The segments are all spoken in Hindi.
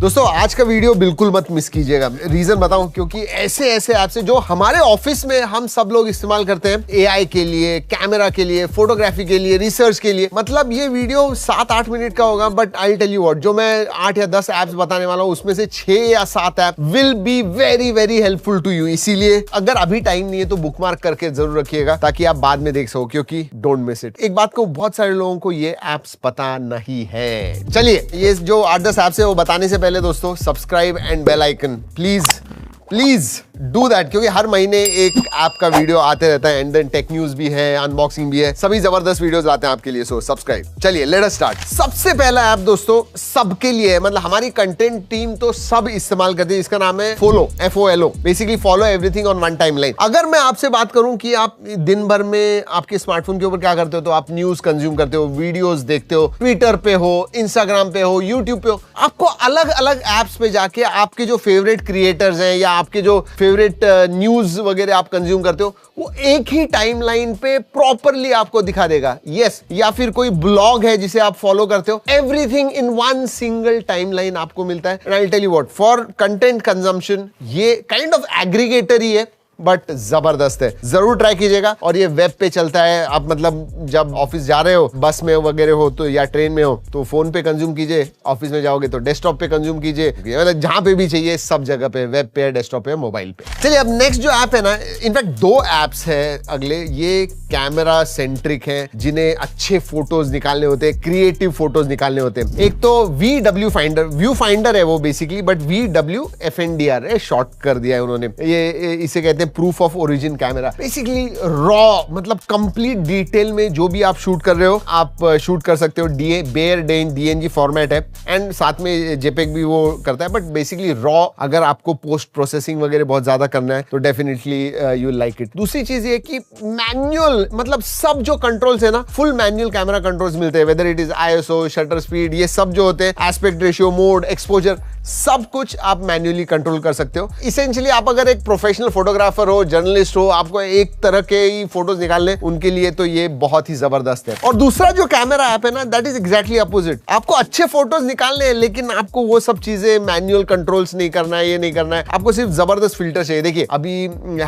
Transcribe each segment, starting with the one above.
दोस्तों आज का वीडियो बिल्कुल मत मिस कीजिएगा। रीजन बताऊं, क्योंकि ऐसे ऐसे ऐप्स हैं जो हमारे ऑफिस में हम सब लोग इस्तेमाल करते हैं, एआई के लिए, कैमरा के लिए, फोटोग्राफी के लिए, रिसर्च के लिए। मतलब ये वीडियो 7-8 मिनट का होगा, but I tell you what, जो मैं 8 या 10 ऐप्स बताने वाला हूं उसमें से 6 या 7 app will be very very helpful to you. इसीलिए अगर अभी टाइम नहीं है तो बुकमार्क करके जरूर रखिएगा ताकि आप बाद में देख सको, क्योंकि डोंट मिस इट। एक बात को बहुत सारे लोगों को ये ऐप्स पता नहीं है। चलिए ये जो 8-10 ऐप्स है वो बताने से पहले दोस्तों subscribe and bell icon please do that, क्योंकि हर महीने एक ऐप का वीडियो आते रहता है। एंड देन टेक न्यूज भी है, अनबॉक्सिंग भी है, सभी जबरदस्त वीडियोस आते हैं आपके लिए। So subscribe. चलिए लेट अस स्टार्ट। सबसे पहला ऐप दोस्तों सबके लिए है, मतलब हमारी कंटेंट टीम तो सब इस्तेमाल करती है, इसका नाम है follow, FOLO। Basically follow everything on one timeline. अगर मैं आपसे बात करूं कि आप दिन भर में आपके स्मार्टफोन के ऊपर क्या करते हो, तो आप न्यूज कंज्यूम करते हो, वीडियोस देखते हो, ट्विटर पे हो, इंस्टाग्राम पे हो, यूट्यूब पे हो। आपको अलग अलग ऐप्स पे जाके आपके जो फेवरेट क्रिएटर्स हैं या आपके जो फेवरेट न्यूज वगैरह आप कंज्यूम करते हो, वो एक ही टाइमलाइन पे प्रॉपरली आपको दिखा देगा। यस, या फिर कोई ब्लॉग है जिसे आप फॉलो करते हो, everything in one single timeline आपको मिलता है। And I will tell you what, for content consumption ये काइंड ऑफ एग्रीगेटर ही है, बट जबरदस्त है। जरूर ट्राई कीजिएगा। और ये वेब पे चलता है। आप मतलब जब ऑफिस जा रहे हो, बस में वगैरह हो तो, या ट्रेन में हो तो फोन पे कंज्यूम कीजिए, ऑफिस में जाओगे तो डेस्कटॉप पे कंज्यूम कीजिए, मतलब जहां पे भी चाहिए सब जगह पे, वेब पे, डेस्कटॉप पे, मोबाइल पे। चलिए अब नेक्स्ट जो ऐप है ना, इनफैक्ट 2 ऐप्स है अगले, ये कैमरा सेंट्रिक है, जिन्हें अच्छे फोटोज निकालने होते हैं, क्रिएटिव फोटोज निकालने होते हैं। एक तो VW फाइंडर, व्यू फाइंडर है वो बेसिकली, बट VWFNDR है, शॉर्ट कर दिया है उन्होंने। ये इसे कहते हैं proof of origin camera. Basically raw, मतलब कंप्लीट डिटेल में जो भी आप शूट कर रहे हो आप शूट कर सकते हो। बेयर DNG फॉर्मेट है, एंड साथ में JPEG भी वो करता है, बट बेसिकली रॉ। अगर आपको पोस्ट प्रोसेसिंग वगैरह बहुत ज्यादा करना है तो डेफिनेटली यू लाइक इट। दूसरी चीज ये कि मैनुअल, मतलब सब जो कंट्रोल्स है ना, फुल मैनुअल कैमरा कंट्रोल्स मिलते हैं, whether it is ISO, shutter speed, ये सब जो होते हैं, एस्पेक्ट रेशियो, मोड, एक्सपोजर, सब कुछ आप मैन्युअली कंट्रोल कर सकते हो। इसेंशियली आप अगर एक प्रोफेशनल फोटोग्राफर हो, जर्नलिस्ट हो, आपको एक तरह के ही फोटोज निकालने, उनके लिए तो ये बहुत ही जबरदस्त है। और दूसरा जो कैमरा ऐप है ना, दैट इज एग्जैक्टली अपोजिट। आपको अच्छे फोटोज निकालने हैं, लेकिन आपको वो सब चीजें मैनुअल कंट्रोल्स नहीं करना है, ये नहीं करना है। आपको सिर्फ जबरदस्त फिल्टर चाहिए। देखिए अभी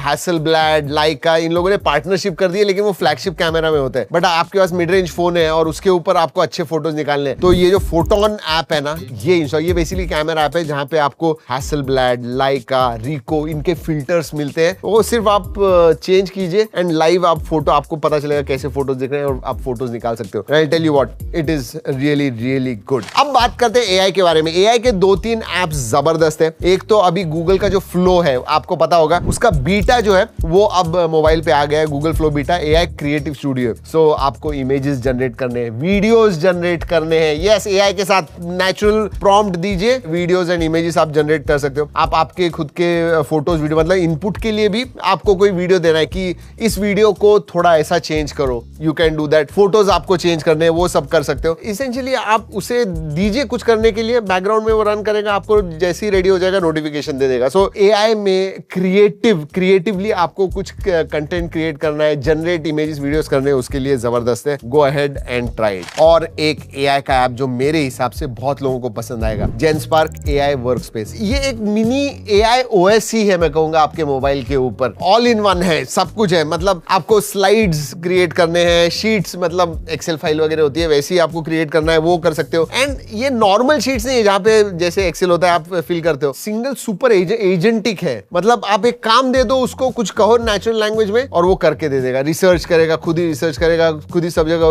हैसलब्लैड, लाइका, इन लोगों ने पार्टनरशिप कर दी है, लेकिन वो फ्लैगशिप कैमरा में होता है। बट आपके पास मिड रेंज फोन है और उसके ऊपर आपको अच्छे फोटोज निकालने हैं, तो ये जो फोटोन ऐप है ना, ये बेसिकली कैमरा ऐप है जहां पे आपको हैसलब्लैड, लाइका, रिको, इनके फिल्टर्स मिलते हैं। वो सिर्फ आप चेंज कीजिए एंड लाइव आप फोटो, आपको पता चलेगा कैसे फोटोज दिख रहे हैं और आप फोटोज निकाल सकते हो। I tell you what, it is really really good. अब बात करते हैं एआई के बारे में। एआई के 2-3 ऐप्स जबरदस्त है। एक तो अभी गूगल का जो फ्लो है, आपको पता होगा, उसका बीटा जो है वो अब मोबाइल पे आ गया है, Google flow beta, AI creative studio. So आपको इमेजेस जनरेट करने हैं, वीडियोस जनरेट करने हैं। यस, एआई के साथ नेचुरल प्रॉम्प्ट दीजिए, वीडियोस एंड इमेजेस आप जनरेट कर सकते हो। आप आपके खुद के फोटोज, वीडियो, मतलब इनपुट के लिए भी आपको कोई वीडियो देना है कि इस वीडियो को थोड़ा ऐसा चेंज करो, you can do that. Photos आपको चेंज करने हैं, वो सब कर सकते हो। इसेंशियली आप उसे दीजिए कुछ करने के लिए, बैकग्राउंड में वो रन करेगा, आपको जैसे ही रेडी हो जाएगा नोटिफिकेशन दे देगा। सो एआई में क्रिएटिवली आपको कुछ कंटेंट क्रिएट करना है, जनरेट इमेजेस, वीडियोस करने हैं, उसके लिए जबरदस्त है। Go ahead and try it. और एक एआई का ऐप जो मेरे हिसाब से बहुत लोगों को पसंद आएगा, जेनस्पार्क AI वर्कस्पेस। ये एक मिनी AI OS ही है, मैं कहूंगा, आपके मोबाइल के ऊपर। ऑल इन वन है, सब कुछ है। मतलब आपको स्लाइड्स क्रिएट करने हैं, शीट्स, मतलब एक्सेल फाइल वगैरह होती है वैसे ही आपको क्रिएट करना है, वो कर सकते हो। एंड ये नॉर्मल शीट्स नहीं है जहां पे जैसे एक्सेल होता है आप फिल करते हो, सिंगल सुपर एजेंटिक है। मतलब आप एक काम दे दो उसको, कुछ कहो नेचुरल लैंग्वेज में, और वो करके दे देगा। रिसर्च करेगा, खुद ही रिसर्च करेगा, खुद ही सब जगह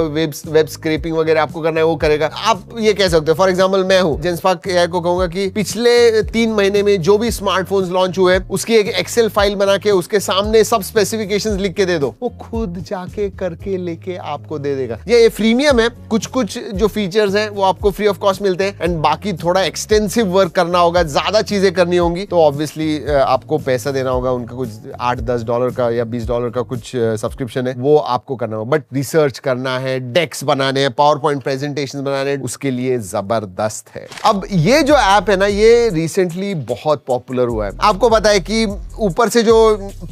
वेब स्क्रैपिंग वगैरह आपको करना है, वो करेगा। आप ये कह सकते हो, फॉर एग्जाम्पल मैं हूं, जेनस्पार्क AI को कहूंगा कि पिछले 3 महीने में जो भी स्मार्टफोन्स लॉन्च हुए उसकी एक एक्सेल फाइल बना के उसके सामने सब स्पेसिफिकेशंस लिख के दे दो, वो खुद जाके करके लेके आपको दे देगा। ये प्रीमियम है, कुछ जो फीचर्स हैं वो आपको फ्री ऑफ कॉस्ट मिलते हैं, एंड बाकी थोड़ा एक्सटेंसिव वर्क करना होगा, ज्यादा चीजें करनी होंगी, तो ऑब्वियसली आपको पैसा देना होगा। उनका कुछ $8-10 का या $20 का कुछ सब्सक्रिप्शन है, वो आपको करना होगा। बट रिसर्च करना है, डेक्स बनाने हैं, पावर पॉइंट प्रेजेंटेशन बनाने हैं, उसके लिए जबरदस्त है। अब ये जो ऐप है ना, ये रिसेंटली बहुत पॉपुलर हुआ है। आपको पता है कि ऊपर से जो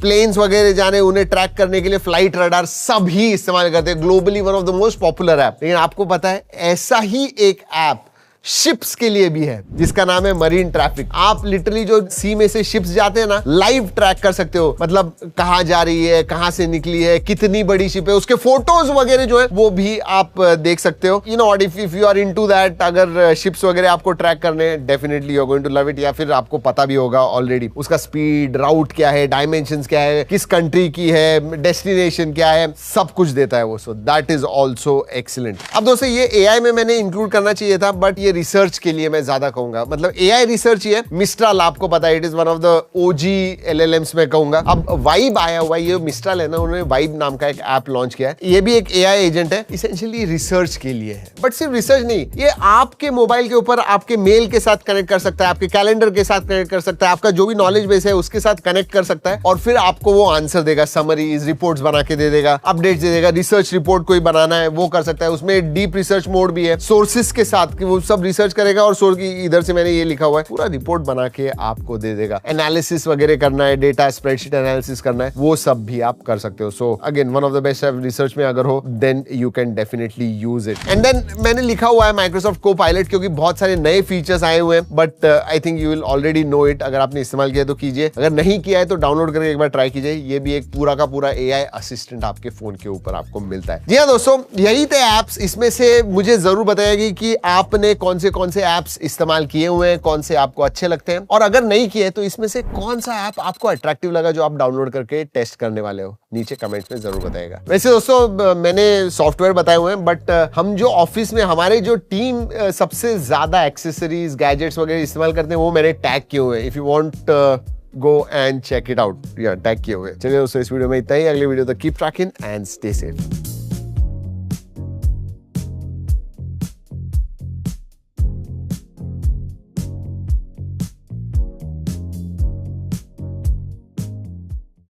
प्लेन्स वगैरह जाने, उन्हें ट्रैक करने के लिए फ्लाइट रडार सब ही इस्तेमाल करते हैं। Globally one of the most popular app. लेकिन आपको पता है ऐसा ही एक ऐप शिप्स के लिए भी है जिसका नाम है मरीन ट्रैफिक। आप लिटरली जो सी में से शिप्स जाते हैं ना, लाइव ट्रैक कर सकते हो, मतलब कहां जा रही है, कहां से निकली है, कितनी बड़ी शिप है, उसके फोटोज वगैरह जो है वो भी आप देख सकते हो। You know what, if you are into that, अगर शिप्स वगैरह आपको ट्रैक करने हैं, definitely you are going to love it. या फिर आपको पता भी होगा ऑलरेडी उसका स्पीड, राउट क्या है, डायमेंशंस क्या है, किस कंट्री की है, डेस्टिनेशन क्या है, सब कुछ देता है वो। So that is also excellent. अब दोस्तों ये एआई में मैंने इंक्लूड करना चाहिए था, बट ये रिसर्च के लिए मैं ज्यादा कहूंगा, मतलब एआई रिसर्च ही है। मिस्ट्रल आपको पता है, it is one of the OG LLMs में कहूंगा। अब वाइब आया हुआ, ये मिस्ट्रल है ना, उन्होंने वाइब नाम का एक ऐप लॉन्च किया है। ये भी एक एआई एजेंट है, इसेंशियली रिसर्च के लिए है। बट सिर्फ रिसर्च नहीं, ये आपके मोबाइल के ऊपर आपके मेल के साथ कनेक्ट कर सकता है, आपके कैलेंडर के साथ कनेक्ट कर सकता है, आपका जो भी नॉलेज बेस है उसके साथ कनेक्ट कर सकता है, और फिर आपको वो आंसर देगा, समरीज, रिपोर्ट्स बना के दे देगा, अपडेट्स दे देगा। रिसर्च रिपोर्ट कोई बनाना है वो कर सकता है, उसमें डीप रिसर्च मोड भी है, सोर्सेस के साथ कि वो सब रिसर्च करेगा और सोर्स की इधर से मैंने ये लिखा हुआ है, पूरा रिपोर्ट बना के आपको दे देगा। एनालिसिस वगैरह करना है, डेटा स्प्रेडशीट एनालिसिस करना है, वो सब भी आप कर सकते हो। So again one of the best research में अगर हो, then you can definitely use it. And then मैंने लिखा हुआ है माइक्रोसॉफ्ट कोपायलट, क्योंकि बहुत सारे नए फीचर्स आए हुए हैं, but I think you will already know it. अगर आपने इस्तेमाल किया तो कीजिए, अगर नहीं किया है तो डाउनलोड करके एक बार ट्राई कीजिए। ये भी एक पूरा का पूरा एआई असिस्टेंट आपके फोन के ऊपर आपको मिलता है। जी हाँ दोस्तों, यही थे एप्स। इसमें से मुझे जरूर बताइएगा कि आपने कौन से एप्स इस्तेमाल किए हुए हैं, कौन से आपको अच्छे लगते हैं, और अगर नहीं किए तो इसमें से कौन सा ऐप आपको अट्रैक्टिव लगा जो आप डाउनलोड करके टेस्ट करने वाले हो, नीचे कमेंट्स में जरूर बताइएगा। वैसे दोस्तों मैंने सॉफ्टवेयर बताए हुए हैं, बट हम जो ऑफिस में हमारे जो टीम सबसे ज्यादा एक्सेसरीज, गैजेट्स वगैरह इस्तेमाल करते हैं, वो मैंने टैग किए हुए हैं। If you want go and check it out, या टैग किए हुए। चलिए दोस्तों, इस वीडियो में इतना ही। अगले वीडियो तक keep trekking and stay safe.